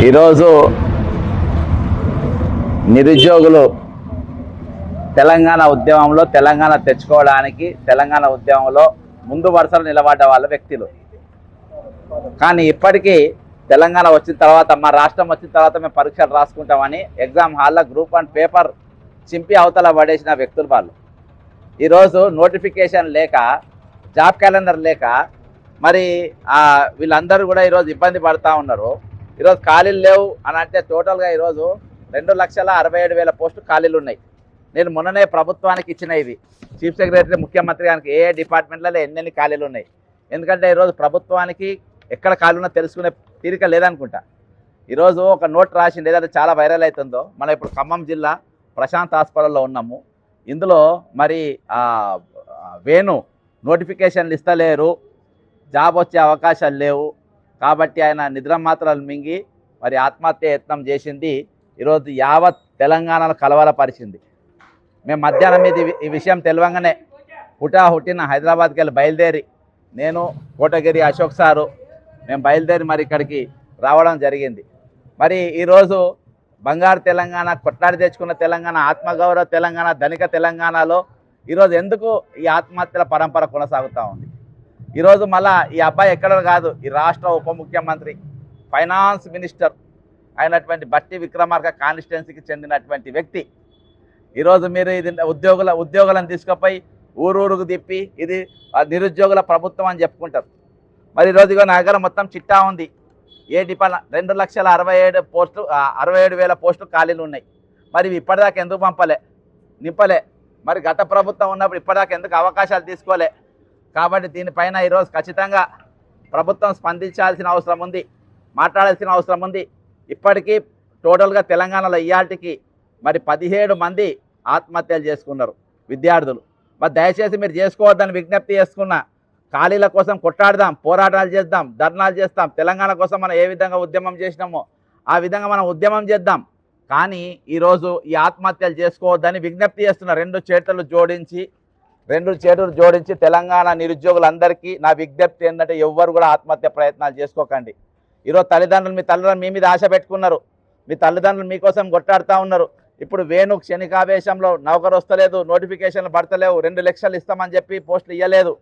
ఈరోజు నిరుద్యోగులు తెలంగాణ ఉద్యమంలో తెలంగాణ తెచ్చుకోవడానికి తెలంగాణ ఉద్యమంలో ముందు వరుసలో నిలబడ్డ వాళ్ళ వ్యక్తులు. కానీ ఇప్పటికీ తెలంగాణ వచ్చిన తర్వాత మా రాష్ట్రం వచ్చిన తర్వాత మేము పరీక్షలు రాసుకుంటామని ఎగ్జామ్ హాల్లో గ్రూప్ 1 పేపర్ చింపి అవతల పడేసిన వ్యక్తులు వాళ్ళు. ఈరోజు నోటిఫికేషన్ లేక, జాబ్ క్యాలెండర్ లేక మరి వీళ్ళందరూ కూడా ఈరోజు ఇబ్బంది పడుతూ ఉన్నారు. ఈరోజు ఖాళీలు లేవు అని అంటే టోటల్గా ఈరోజు 2,67,000 పోస్టులు ఖాళీలు ఉన్నాయి. నేను మొన్ననే ప్రభుత్వానికి ఇచ్చిన ఇది చీఫ్ సెక్రటరీ ముఖ్యమంత్రి గారికి ఏ డిపార్ట్మెంట్లలో ఎన్నెన్ని ఖాళీలు ఉన్నాయి. ఎందుకంటే ఈరోజు ప్రభుత్వానికి ఎక్కడ ఖాళీ ఉన్నా తెలుసుకునే తీరిక లేదనుకుంటా. ఈరోజు ఒక నోట్ రాసింది ఏదైతే చాలా వైరల్ అవుతుందో, మనం ఇప్పుడు ఖమ్మం జిల్లా ప్రశాంత్ హాస్పిటల్లో ఉన్నాము. ఇందులో మరి వేణు నోటిఫికేషన్లు ఇస్తలేరు, జాబ్ వచ్చే అవకాశాలు లేవు కాబట్టి ఆయన నిద్ర మాత్రలు మింగి మరి ఆత్మహత్య యత్నం చేసింది. ఈరోజు యావత్ తెలంగాణలో కలవరపరిచింది. మేము మధ్యాహ్నం ఈ విషయం తెలియంగానే హుటాహుటిన హైదరాబాద్కి వెళ్ళి బయలుదేరి, నేను కోటగిరి అశోక్ సారు మేము బయలుదేరి మరి ఇక్కడికి రావడం జరిగింది. మరి ఈరోజు బంగారు తెలంగాణ, కొట్లాడి తెచ్చుకున్న తెలంగాణ, ఆత్మగౌరవ తెలంగాణ, ధనిక తెలంగాణలో ఈరోజు ఎందుకు ఈ ఆత్మహత్యల పరంపర కొనసాగుతూ ఉంది? ఈరోజు మళ్ళా ఈ అబ్బాయి ఎక్కడ కాదు, ఈ రాష్ట్ర ఉప ముఖ్యమంత్రి, ఫైనాన్స్ మినిస్టర్ అయినటువంటి బట్టి విక్రమార్క కాన్స్టిట్యున్సీకి చెందినటువంటి వ్యక్తి. ఈరోజు మీరు ఇది ఉద్యోగులను తీసుకుపోయి ఊరూరుకు తిప్పి ఇది నిరుద్యోగుల ప్రభుత్వం అని చెప్పుకుంటారు. మరి ఈరోజు ఇక నా దగ్గర మొత్తం చిట్టా ఉంది. ఏ డిపార్ట్మెంట్ 2,67,000 పోస్టులు ఖాళీలు ఉన్నాయి. మరి ఇప్పటిదాకా ఎందుకు నింపలే? మరి గత ప్రభుత్వం ఉన్నప్పుడు ఇప్పటిదాకా ఎందుకు అవకాశాలు తీసుకోలే? కాబట్టి దీనిపైన ఈరోజు ఖచ్చితంగా ప్రభుత్వం స్పందించాల్సిన అవసరం ఉంది, మాట్లాడాల్సిన అవసరం ఉంది. ఇప్పటికీ టోటల్గా తెలంగాణలో ఇయాల్టికి మరి 17 మంది ఆత్మహత్యలు చేసుకున్నారు విద్యార్థులు. మరి దయచేసి మీరు చేసుకోవద్దని విజ్ఞప్తి చేసుకున్నా. ఖాళీల కోసం కొట్లాడదాం, పోరాటాలు చేద్దాం, ధర్నాలు చేస్తాం. తెలంగాణ కోసం మనం ఏ విధంగా ఉద్యమం చేసినామో ఆ విధంగా మనం ఉద్యమం చేద్దాం. కానీ ఈరోజు ఈ ఆత్మహత్యలు చేసుకోవద్దని విజ్ఞప్తి చేస్తున్నా. రెండు చేతులు జోడించి తెలంగాణ నిరుద్యోగులందరికీ నా విజ్ఞప్తి ఏంటంటే, ఎవ్వరు కూడా ఆత్మహత్య ప్రయత్నాలు చేసుకోకండి. ఈరోజు మీ తల్లిదండ్రులు మీ మీద ఆశ పెట్టుకున్నారు, మీ తల్లిదండ్రులు మీకోసం కొట్లాడుతూ ఉన్నారు. ఇప్పుడు వేణు క్షణికావేశంలో నౌకరు వస్తలేదు, నోటిఫికేషన్లు పడతలేవు, 2 లక్షలు ఇస్తామని చెప్పి పోస్టులు ఇవ్వలేదు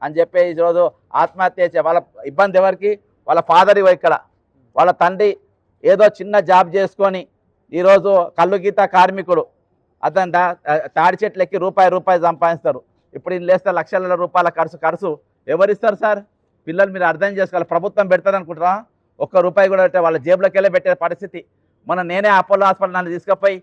అని చెప్పి ఈరోజు ఆత్మహత్య వాళ్ళ ఇబ్బంది ఎవరికి? వాళ్ళ ఫాదర్ ఇక్కడ, వాళ్ళ తండ్రి ఏదో చిన్న జాబ్ చేసుకొని ఈరోజు కళ్ళు గీత కార్మికుడు, అతను తాడి చెట్లు ఎక్కి రూపాయి సంపాదిస్తారు. ఇప్పుడు ఈయన లేస్తే లక్షల రూపాయల ఖర్చు ఎవరిస్తారు సార్? పిల్లలు మీరు అర్థం చేసుకోవాలి. ప్రభుత్వం పెడతారు అనుకుంటారా? ₹1 కూడా పెట్టే వాళ్ళ జేబులోకి వెళ్ళి పెట్టే పరిస్థితి. నేనే అపోలో హాస్పిటల్ నన్ను తీసుకుపోయి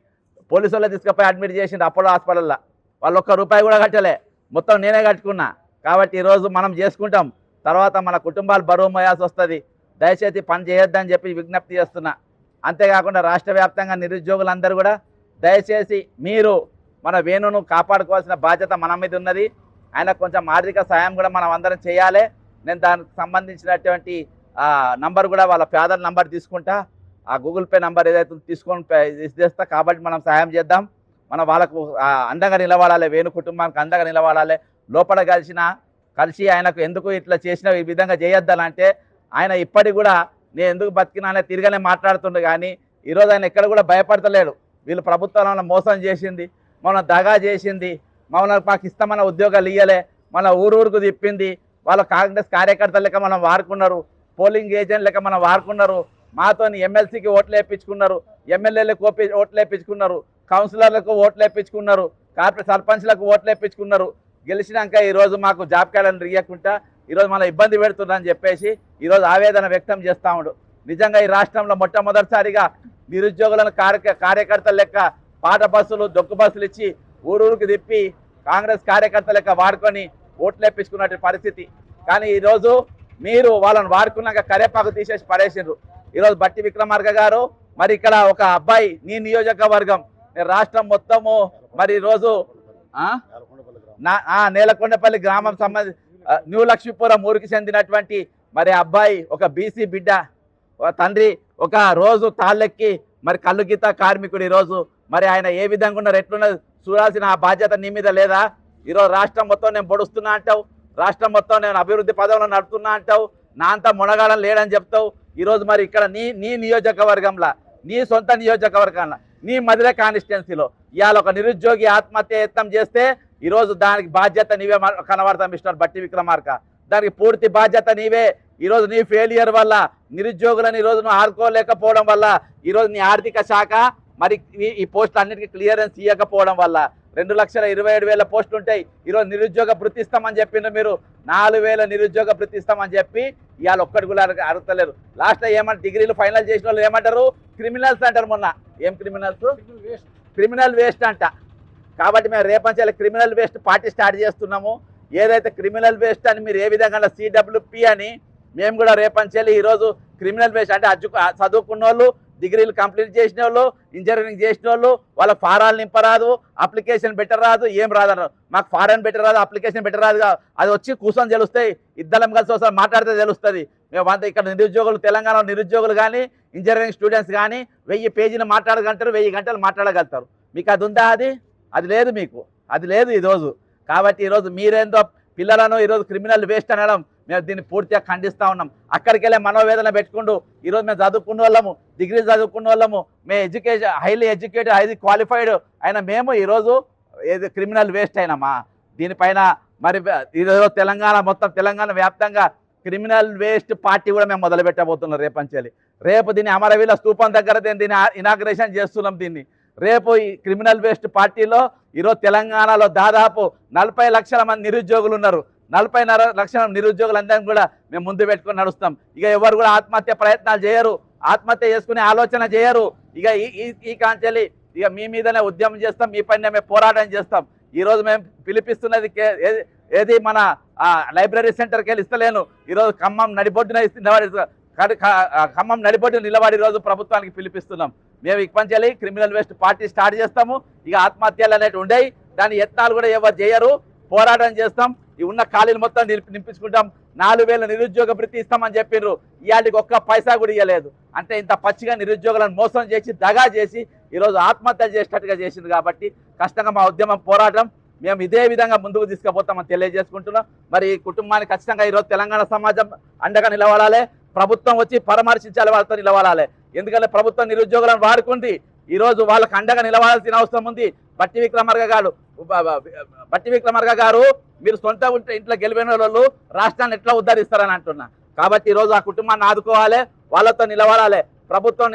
పోలీసు వాళ్ళు తీసుకుపోయి అడ్మిట్ చేసిండు అపోలో హాస్పిటల్లో. వాళ్ళు ₹1 కూడా కట్టలే, మొత్తం నేనే కట్టుకున్నా. కాబట్టి ఈరోజు మనం చేసుకుంటాం, తర్వాత మన కుటుంబాలు బరువు మోయాల్సి వస్తుంది. దయచేసి పని చేయొద్దని చెప్పి విజ్ఞప్తి చేస్తున్నా. అంతేకాకుండా రాష్ట్ర వ్యాప్తంగా నిరుద్యోగులందరూ కూడా దయచేసి మీరు మన వేణును కాపాడుకోవాల్సిన బాధ్యత మన మీద ఉన్నది. ఆయన కొంచెం ఆర్థిక సాయం కూడా మనం అందరం చేయాలి. నేను దానికి సంబంధించినటువంటి నంబర్ కూడా వాళ్ళ ఫాదర్ నంబర్ తీసుకుంటా, ఆ గూగుల్ పే నంబర్ ఏదైతే తీసుకొని చేస్తా. కాబట్టి మనం సాయం చేద్దాం, మనం వాళ్ళకు అండగా నిలబడాలి, వేణు కుటుంబానికి అండగా నిలబడాలి. లోపల కలిసి ఆయనకు ఎందుకు ఇట్లా చేసినా ఈ విధంగా చేయొద్దాలంటే ఆయన ఇప్పటికి కూడా నేను ఎందుకు బతికినా అనే తిరగనే మాట్లాడుతుండే. కానీ ఈరోజు ఆయన ఎక్కడ కూడా భయపడతలేడు. వీళ్ళు ప్రభుత్వాలను మోసం చేసింది, మనం దగా చేసింది, మాకు ఇస్తామన్న ఉద్యోగాలు ఇయ్యలే, మన ఊరుకు తిప్పింది. వాళ్ళ కాంగ్రెస్ కార్యకర్తలు లెక్క మనం వాడుకున్నారు, పోలింగ్ ఏజెంట్ లెక్క మనం వాడుకున్నారు. మాతో ఎమ్మెల్సీకి ఓట్లు వేయించుకున్నారు, ఎమ్మెల్యేలకు ఓట్లు వేయించుకున్నారు, కౌన్సిలర్లకు ఓట్లు వేయించుకున్నారు, కార్పొరేట్ సర్పంచ్లకు ఓట్లు వేయించుకున్నారు. గెలిచినాక ఈరోజు మాకు జాబ్ క్యాలెండర్ ఇవ్వకుండా ఈరోజు మనం ఇబ్బంది పెడుతుందని చెప్పేసి ఈరోజు ఆవేదన వ్యక్తం చేస్తూ ఉండు. నిజంగా ఈ రాష్ట్రంలో మొట్టమొదటిసారిగా నిరుద్యోగులను కార్యకర్తల లెక్క పాట బస్సులు, డొక్కు బస్సులు ఇచ్చి ఊరూరికి తిప్పి కాంగ్రెస్ కార్యకర్తల లెక్క వాడుకొని ఓట్లు వేయించుకున్నట్టు పరిస్థితి. కానీ ఈరోజు మీరు వాళ్ళని వాడుకున్నాక కరేపాకు తీసేసి పడేసిండ్రు. ఈరోజు బట్టి విక్రమార్క గారు మరి ఇక్కడ ఒక అబ్బాయి, నీ నియోజకవర్గం రాష్ట్రం మొత్తము మరి ఈరోజు నేలకొండపల్లి గ్రామం న్యూ లక్ష్మీపురం ఊరికి చెందినటువంటి మరి అబ్బాయి ఒక బీసీ బిడ్డ, తండ్రి ఒక రోజు తాళ్ళెక్కి మరి కళ్ళు గీత కార్మికుడు. ఈరోజు మరి ఆయన ఏ విధంగా ఉన్నారు, ఎట్లున్నది చూడాల్సిన ఆ బాధ్యత నీ మీద లేదా? ఈరోజు రాష్ట్రం మొత్తం నేను పొడుస్తున్నా అంటావు, రాష్ట్రం మొత్తం నేను అభివృద్ధి పదవులను నడుపుతున్నా అంటావు, నా అంతా మునగాడం లేడని చెప్తావు. ఈరోజు మరి ఇక్కడ నీ నియోజకవర్గంలో నీ సొంత నియోజకవర్గంలో నీ మదిర కాన్స్టిట్యున్సీలో ఇవాళ ఒక నిరుద్యోగి ఆత్మహత్య యత్నం చేస్తే ఈరోజు దానికి బాధ్యత నీవే కనబడతాం మిస్టర్ బట్టి విక్రమార్క. దానికి పూర్తి బాధ్యత నీవే. ఈరోజు నీ ఫెయిలియర్ వల్ల నిరుద్యోగులను ఈరోజు నువ్వు ఆదుకోలేకపోవడం వల్ల ఈరోజు నీ ఆర్థిక శాఖ మరి ఈ పోస్టులు అన్నిటికీ క్లియరెన్స్ ఇవ్వకపోవడం వల్ల 2,27,000 పోస్టులు ఉంటాయి. ఈరోజు నిరుద్యోగ భృతి ఇస్తామని చెప్పిండ్రు మీరు. 4,000 నిరుద్యోగ భృతి ఇస్తామని చెప్పి ఇవాళ ఒక్కటి కూడా అడుగుతలేరు. లాస్ట్ ఏమంటారు, డిగ్రీలు ఫైనల్ చేసిన వాళ్ళు ఏమంటారు, క్రిమినల్స్ అంటారు. మొన్న ఏం క్రిమినల్స్, క్రిమినల్ వేస్ట్ అంట. కాబట్టి మేము రేపంచాలి క్రిమినల్ వేస్ట్ పార్టీ స్టార్ట్ చేస్తున్నాము. ఏదైతే క్రిమినల్ వేస్ట్ అని మీరు ఏ విధంగా CWP అని మేము కూడా రేపంచాలి ఈరోజు క్రిమినల్ వేస్ట్ అంటే చదువుకున్న వాళ్ళు, డిగ్రీలు కంప్లీట్ చేసిన వాళ్ళు, ఇంజనీరింగ్ చేసిన వాళ్ళు వాళ్ళ ఫారాలు నింపరాదు, అప్లికేషన్ పెట్టరాదు, ఏం రాదన్నారు. మాకు ఫారెన్ పెట్టరాదు, అప్లికేషన్ పెట్టరాదు. అది వచ్చి కూర్చొని తెలుస్తాయి, ఇద్దరం కలిసి ఒకసారి మాట్లాడితే తెలుస్తుంది. మేము అంత ఇక్కడ నిరుద్యోగులు, తెలంగాణలో నిరుద్యోగులు కానీ ఇంజనీరింగ్ స్టూడెంట్స్ కానీ 1000 పేజీలు మాట్లాడగలుగుతారు, 1000 గంటలు మాట్లాడగలుగుతారు. మీకు అది ఉందా? అది లేదు, మీకు అది లేదు ఈరోజు. కాబట్టి ఈరోజు మీరేందో పిల్లలను ఈరోజు క్రిమినల్ వేస్ట్ అనడం మేము దీన్ని పూర్తిగా ఖండిస్తూ ఉన్నాం. అక్కడికి వెళ్ళే మనోవేదన పెట్టుకుంటూ ఈరోజు మేము చదువుకున్న వాళ్ళము, డిగ్రీ చదువుకున్న వాళ్ళము, మేము హైలీ ఎడ్యుకేటెడ్, హైలీ క్వాలిఫైడ్ అయినా మేము ఈరోజు ఏది క్రిమినల్ వేస్ట్ అయినామా? దీనిపైన మరి ఈరోజు మొత్తం తెలంగాణ వ్యాప్తంగా క్రిమినల్ వేస్ట్ పార్టీ కూడా మేము మొదలు పెట్టబోతున్నాం రేపంచేలి. రేపు దీన్ని అమరవీల స్తూపం దగ్గర దీన్ని ఇనాగ్రేషన్ చేస్తున్నాం. దీన్ని రేపు ఈ క్రిమినల్ వేస్ట్ పార్టీలో ఈరోజు తెలంగాణలో దాదాపు 40 లక్షల మంది నిరుద్యోగులు ఉన్నారు. 40 లక్షల నిరుద్యోగులందరినీ కూడా మేము ముందు పెట్టుకొని నడుస్తాం. ఇక ఎవరు కూడా ఆత్మహత్య ప్రయత్నాలు చేయరు, ఆత్మహత్య చేసుకునే ఆలోచన చేయరు. ఇక ఈ కాంచెల్లి ఇక మీ మీదనే ఉద్యమం చేస్తాం, మీ పైన మేము పోరాటం చేస్తాం. ఈరోజు మేము పిలిపిస్తున్నది ఏది మన లైబ్రరీ సెంటర్కి వెళ్ళి ఇస్తలేను. ఈరోజు ఖమ్మం నడిబొడ్డు నిలబడి ఈరోజు ప్రభుత్వానికి పిలిపిస్తున్నాం. మేము ఇప్పంచాలి క్రిమినల్ వేస్ట్ పార్టీ స్టార్ట్ చేస్తాము. ఇక ఆత్మహత్యలు అనేవి ఉండయి, దాని యత్నాలు కూడా ఎవరు చేయరు, పోరాటం చేస్తాం. ఈ ఉన్న ఖాళీలు మొత్తం నింపించుకుంటాం. 4,000 నిరుద్యోగ భృతి ఇస్తామని చెప్పిండ్రు, ఇవాళకి ఒక్క పైసా కూడా ఇవ్వలేదు. అంటే ఇంత పచ్చిగా నిరుద్యోగులను మోసం చేసి దగా చేసి ఈరోజు ఆత్మహత్యలు చేసేటట్టుగా చేసింది. కాబట్టి కష్టంగా మా ఉద్యమం పోరాటం మేము ఇదే విధంగా ముందుకు తీసుకుపోతామని తెలియజేసుకుంటున్నాం. మరి ఈ కుటుంబానికి ఖచ్చితంగా ఈరోజు తెలంగాణ సమాజం అండగా నిలబడాలి, ప్రభుత్వం వచ్చి పరామర్శించాలి, వాళ్ళతో నిలబడాలి. ఎందుకంటే ప్రభుత్వం నిరుద్యోగులను వాడుకుంది, ఈరోజు వాళ్ళకు అండగా నిలబడాల్సిన అవసరం ఉంది. బట్టి విక్రమార్క గారు మీరు సొంత ఇంట్లో గెలిపిన వాళ్ళు రాష్ట్రాన్ని ఎట్లా ఉద్ధరిస్తారని అంటున్నా. కాబట్టి ఈరోజు ఆ కుటుంబాన్ని ఆదుకోవాలి, వాళ్ళతో నిలబడాలి. ప్రభుత్వం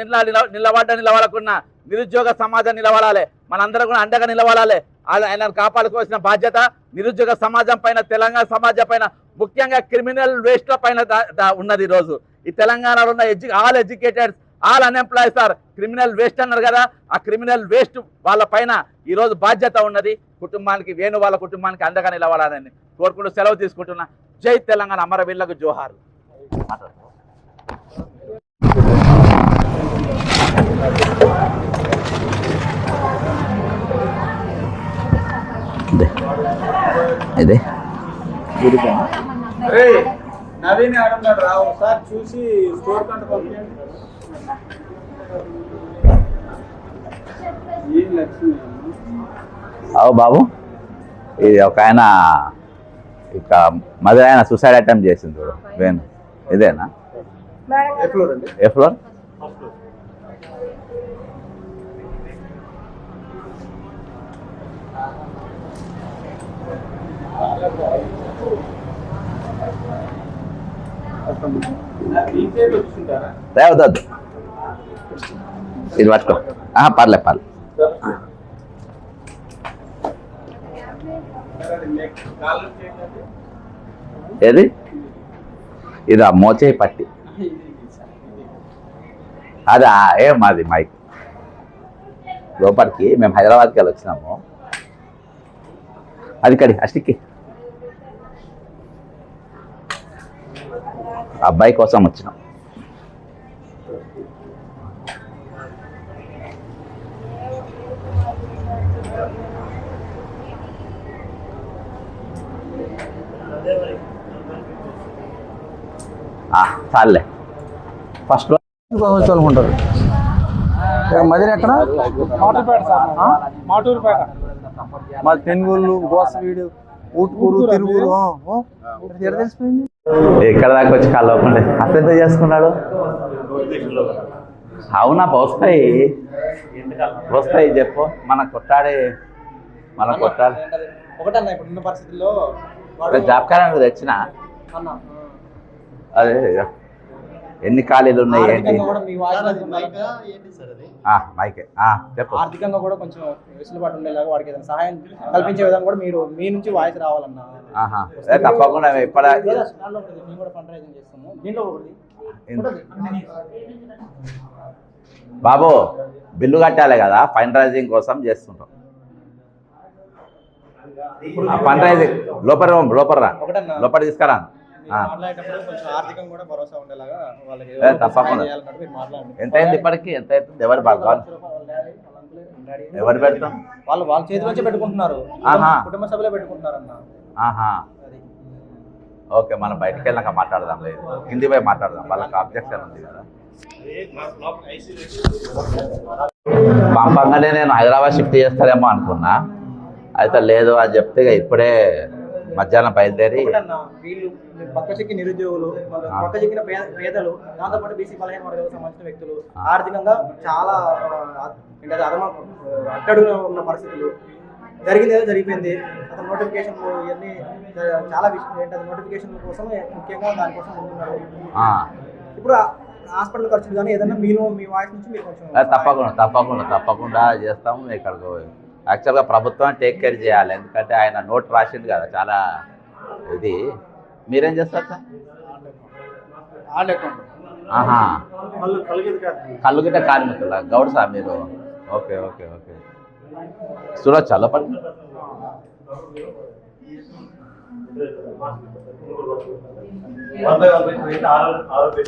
నిలబడకున్నా నిరుద్యోగ సమాజం నిలబడాలి, మనందరం కూడా అండగా నిలబడాలి. ఆయనను కాపాడుకోవాల్సిన బాధ్యత నిరుద్యోగ సమాజం పైన, తెలంగాణ సమాజం పైన, ముఖ్యంగా క్రిమినల్ వేస్ట్ల పైన ఉన్నది. ఈరోజు ఈ తెలంగాణలో ఉన్న all educated, all unemploys are criminal waste అన్నారు కదా, ఆ క్రిమినల్ వేస్ట్ వాళ్ళ పైన ఈరోజు బాధ్యత ఉన్నది. కుటుంబానికి, వాళ్ళ కుటుంబానికి అండగా నిలబడాలని కోరుకుంటూ సెలవు తీసుకుంటున్నా. జై తెలంగాణ, అమరవీరులకు జోహార్. ఇదే నవీన్ ఆడున్నాడు రా, ఒకసారి చూసి స్టోర్ కంట పంపించండి. అవు బాబు, ఇది ఒక ఆయన ఇక మదర్ ఆయన సూసైడ్ అటెంప్ట్ చేసింది చూడు, వేణు ఇదేనా? ఏ ఫ్లోర్? వద్దు, ఇది పట్టుకో. పర్లే. ఏది? ఇది మోచేయి పట్టి. అదే మాది మైక్ లోపలికి మేము హైదరాబాద్కి వెళ్ళి వచ్చినాము. అది కడి అస్టిక్కి అబ్బాయి కోసం వచ్చినాం. చాలే ఫస్ట్ అనుకుంటారు. మదిన ఎక్కడ? మాటూరుపేట. మా తెనుగోళ్ళు, గోసవీడు, ఊటుకూరు, తిరుగురు తెలిసిపోయింది. ఎక్కడ దాకా వచ్చి కలవకుండా అతను చేసుకున్నాడు. అవునా వస్తాయి వస్తాయి చెప్పు. మన కొట్టాడే ఒకటన్నా ఇప్పుడున్న పరిస్థితుల్లో జాబ్ తెచ్చిన అన్న అదే ఎన్ని ఖాళీలు ఉన్నాయి ఏంటి ఆర్థికంగా కూడా మీ వాయిస్ మైకే చెప్పు. ఆర్థికంగా కూడా కొంచెం వెసులుబాటు ఉండేలాగా వాడికి ఏదైనా సహాయం కల్పించే విధంగా కూడా మీరు మీ నుంచి వాయిస్ రావాలన్నా. తప్పకుండా ఇప్పుడు మేము కూడా ఫండ్ రైజింగ్ చేస్తాము. దీంట్లో ఒకటి బాబు బిల్లు కట్టాలి కదా, ఫండ్ రైజింగ్ కోసం చేస్తుంటాం. ఫండ్ రైజింగ్ లోపల తీసుకురా. మాట్లాడేటప్పుడు కొంచెం ఆర్థికంగా కూడా భరోసా ఉండేలాగా వాళ్ళకి తప్పకుండా. మీరు మాట్లాడండి. ఎంత అయింది ఇప్పటికి? ఎంత అవుతుంది? ఎవరు భాగం ఎవరు పెడతాం? వాళ్ళ చేతిలోంచే పెట్టుకుంటున్నారు, కుటుంబ సభ్యులే పెట్టుకుంటున్నారు అన్న. ఓకే, మనం బయటికి వెళ్ళాక మాట్లాడదాం. లేదు కింది పోయి మాట్లాడదాం, వాళ్ళకి అబ్జెక్షన్ ఉంది కదా. పంపంగానే నేను హైదరాబాద్ షిఫ్ట్ చేస్తారేమో అనుకున్నా, అయితే లేదు అని చెప్తే ఇప్పుడే మధ్యాహ్నం బయలుదేరి. వీళ్ళు పక్క చెక్కి నిరుద్యోగులు, పక్క చెక్కిన పేదలు, దాంతోపాటు బీసీ బలహీన వర్గాలకు సంబంధించిన వ్యక్తులు ఆర్థికంగా చాలా అట్టడుగా ఉన్న పరిస్థితులు. జరిగింది ఏదో జరిగిపోయింది. అతను నోటిఫికేషన్లు ఇవన్నీ చాలా విషయం ఏంటంటే నోటిఫికేషన్ కోసం ముఖ్యంగా దానికోసం ఉంటున్నారు. ఇప్పుడు హాస్పిటల్ ఖర్చులు కానీ ఏదైనా మీ వాయిస్ నుంచి మీరు కొంచెం తప్పకుండా చేస్తాము. ఇక్కడికి యాక్చువల్గా ప్రభుత్వం టేక్ కేర్ చేయాలి, ఎందుకంటే ఆయన నోట్ రాసింది కదా చాలా ఇది. మీరేం చేస్తారు సార్? కళ్ళుగిట్ట కార్మికుల గౌడ్ సార్ మీరు? ఓకే చూడొచ్చు లోపల. ఆరోగ్య